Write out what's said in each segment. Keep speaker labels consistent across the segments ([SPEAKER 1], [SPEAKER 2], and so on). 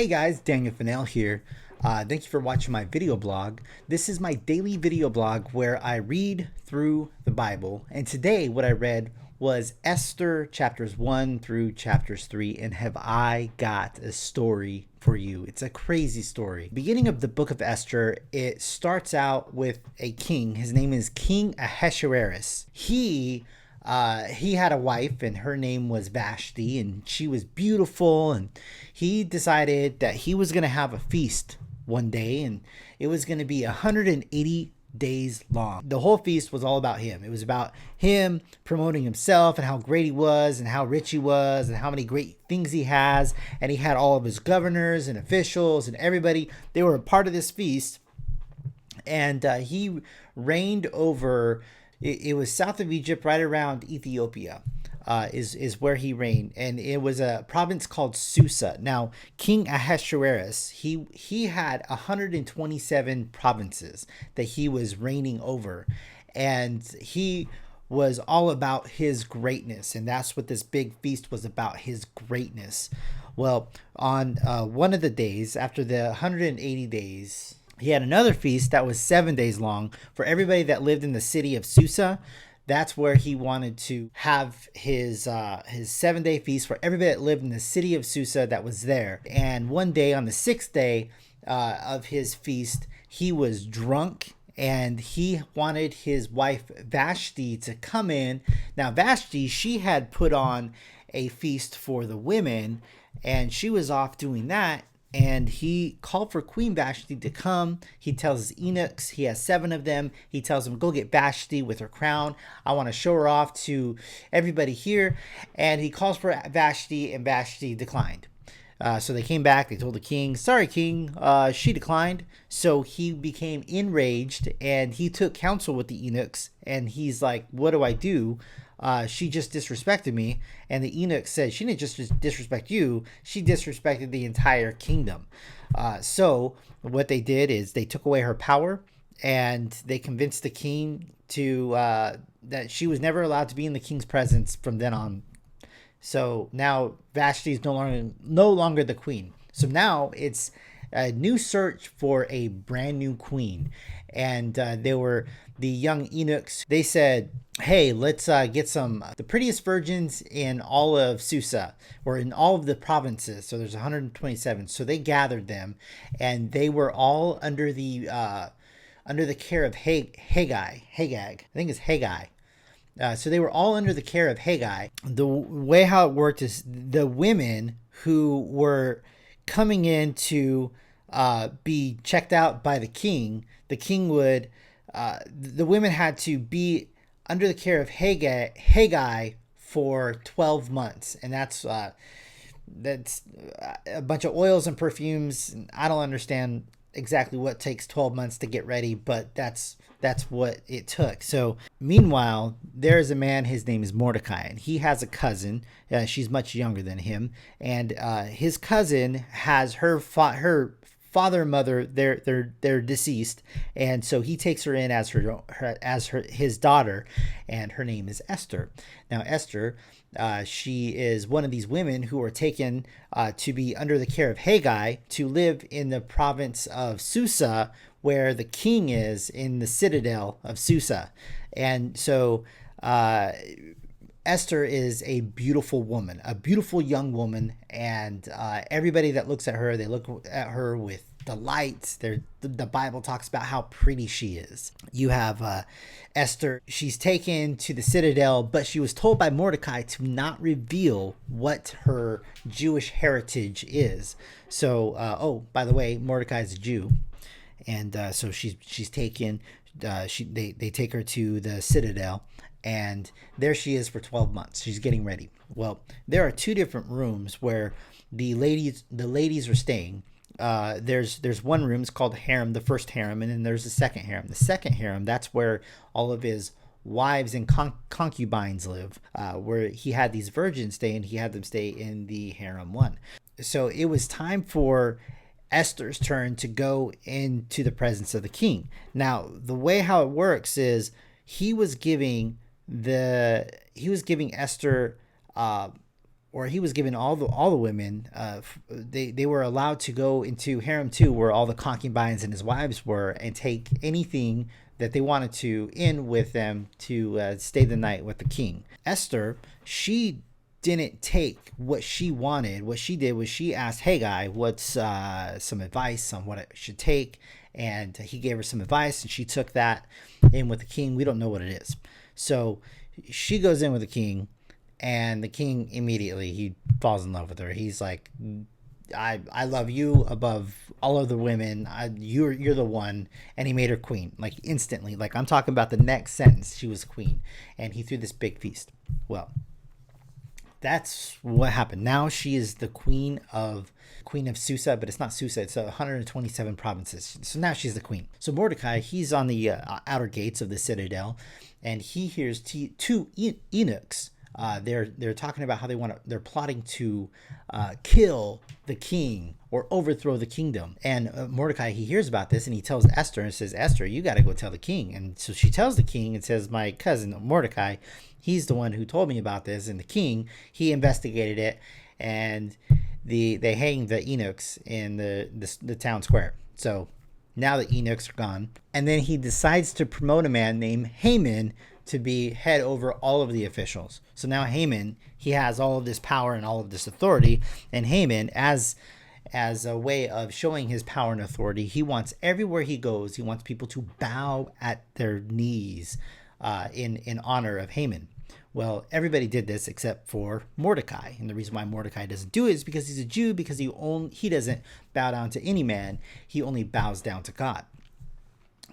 [SPEAKER 1] Hey guys, Daniel Fennell here. Thank you for watching my video blog. This is my daily video blog where I read through the Bible. And today what I read was Esther chapters 1 through chapters 3. And have I got a story for you? It's a crazy story. Beginning of the Book of Esther, it starts out with a king. His name is King Ahasuerus. He had a wife and her name was Vashti, and she was beautiful, and he decided that he was going to have a feast one day, and it was going to be 180 days long. The whole feast was all about him. It was about him promoting himself and how great he was and how rich he was and how many great things he has. And he had all of his governors and officials and everybody. They were a part of this feast, and he reigned over. It was south of Egypt, right around Ethiopia, is where he reigned, and it was a province called Susa. Now, King Ahasuerus, he had 127 provinces that he was reigning over, and he was all about his greatness, and that's what this big feast was about, his greatness. Well, on one of the days after the 180 days. He had another feast that was 7 days long for everybody that lived in the city of Susa. That's where he wanted to have his 7-day feast for everybody that lived in the city of Susa that was there. And one day, on the 6th day of his feast, he was drunk and he wanted his wife Vashti to come in. Now, Vashti, she had put on a feast for the women and she was off doing that. And he called for Queen Vashti to come. He tells his eunuchs, he has 7 of them. He tells them, go get Vashti with her crown. I want to show her off to everybody here. And he calls for Vashti, and Vashti declined. So they came back. They told the king, sorry, king, she declined. So he became enraged, and he took counsel with the eunuchs. And he's like, what do I do? She just disrespected me. And the eunuch said, she didn't just disrespect you, she disrespected the entire kingdom. So what they did is they took away her power, and they convinced the king to that she was never allowed to be in the king's presence from then on. So now Vashti is no longer the queen. So now it's a new search for a brand new queen. And they were the young eunuchs. They said, hey, let's get the prettiest virgins in all of Susa, or in all of the provinces. So there's 127. So they gathered them, and they were all under the care of Hagag. I think it's Haggai. So they were all under the care of Haggai. The way how it worked is the women who were coming in to be checked out by the king would, the women had to be under the care of Haggai for 12 months. And that's a bunch of oils and perfumes. I don't understand exactly what takes 12 months to get ready, but that's what it took. So meanwhile, there's a man, his name is Mordecai, and he has a cousin. She's much younger than him, and his cousin has her father and mother, they're deceased, and so he takes her in as his daughter, and her name is Esther. Now Esther, she is one of these women who are taken to be under the care of Haggai to live in the province of Susa, where the king is, in the citadel of Susa. And so Esther is a beautiful woman, a beautiful young woman, and everybody that looks at her, they look at her with delight. The Bible talks about how pretty she is. You have Esther. She's taken to the citadel, but she was told by Mordecai to not reveal what her Jewish heritage is. So, by the way, Mordecai is a Jew. And so she's taken. They take her to the citadel, and there she is for 12 months. She's getting ready. Well, there are 2 different rooms where the ladies are staying. There's one room, it's called harem, the first harem, and then there's the second harem. The second harem, that's where all of his wives and concubines live. Where he had these virgins stay, and he had them stay in the harem 1. So it was time for Esther's turn to go into the presence of the king. Now, the way how it works is he was giving Esther or he was given all the women. They were allowed to go into harem too, where all the concubines and his wives were, and take anything that they wanted to in with them to stay the night with the king. Esther, she didn't take what she wanted. What she did was she asked Haggai what's some advice on what it should take, and he gave her some advice, and she took that in with the king. We don't know what it is. So she goes in with the king, and the king immediately, he falls in love with her. He's like, I love you above all other women. You're the one. And he made her queen, like instantly. Like, I'm talking about the next sentence, she was queen. And he threw this big feast. Well, that's what happened. Now she is the queen of Susa, but it's not Susa. It's 127 provinces. So now she's the queen. So Mordecai, he's on the outer gates of the citadel, and he hears two eunuchs. They're talking about how they're plotting to kill the king or overthrow the kingdom. And Mordecai, he hears about this, and he tells Esther and says, Esther, you got to go tell the king. And so she tells the king and says, my cousin Mordecai, he's the one who told me about this. And the king, he investigated it, and they hanged the eunuchs in the town square. So now the eunuchs are gone. And then he decides to promote a man named Haman to be head over all of the officials. So now Haman, he has all of this power and all of this authority. And Haman, as a way of showing his power and authority, he wants everywhere he goes, he wants people to bow at their knees in honor of Haman. Well, everybody did this except for Mordecai. And the reason why Mordecai doesn't do it is because he's a Jew, because he doesn't bow down to any man. He only bows down to God.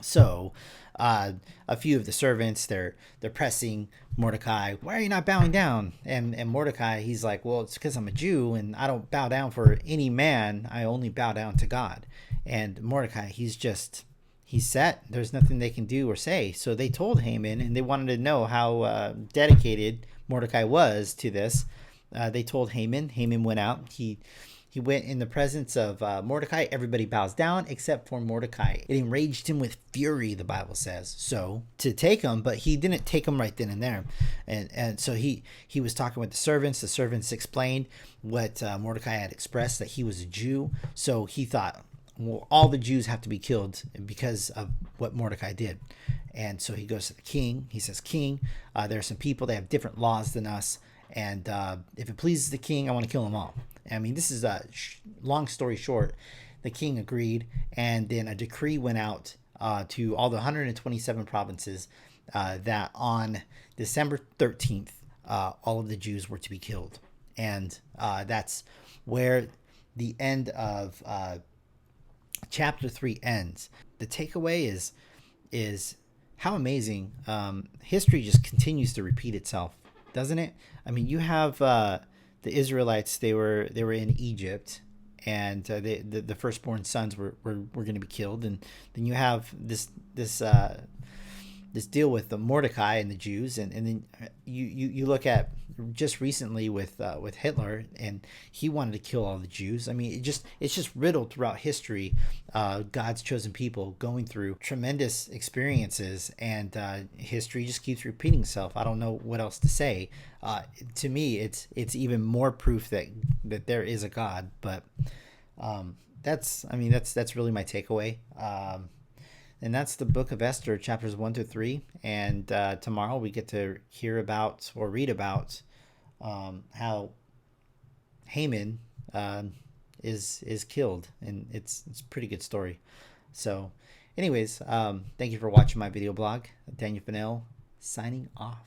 [SPEAKER 1] So a few of the servants, they're pressing Mordecai, why are you not bowing down? And Mordecai, he's like, well, it's because I'm a Jew and I don't bow down for any man. I only bow down to God. And Mordecai, he's set. There's nothing they can do or say. So they told Haman, and they wanted to know how dedicated Mordecai was to this. They told Haman. Haman went out. He went in the presence of Mordecai. Everybody bows down except for Mordecai. It enraged him with fury, the Bible says. So to take him, but he didn't take him right then and there. And so he was talking with the servants. The servants explained what Mordecai had expressed, that he was a Jew. So he thought, well, all the Jews have to be killed because of what Mordecai did. And so he goes to the king. He says, King, there are some people, they have different laws than us. And if it pleases the king, I want to kill them all. I mean, this is a long story short. The king agreed, and then a decree went out to all the 127 provinces that on December 13th, all of the Jews were to be killed. And that's where the end of chapter 3 ends. The takeaway is how amazing history just continues to repeat itself, doesn't it? I mean, you have the Israelites, they were in Egypt, and the firstborn sons were going to be killed, and then you have this deal with the Mordecai and the Jews, and then you look at just recently with Hitler, and he wanted to kill all the Jews. I mean, it's just riddled throughout history. God's chosen people going through tremendous experiences, and history just keeps repeating itself. I don't know what else to say. To me, it's even more proof that there is a God. But that's really my takeaway. And that's the Book of Esther, chapters 1-3. And tomorrow we get to hear about or read about how Haman is killed, and it's a pretty good story. So anyways, thank you for watching my video blog. Daniel Fennell signing off.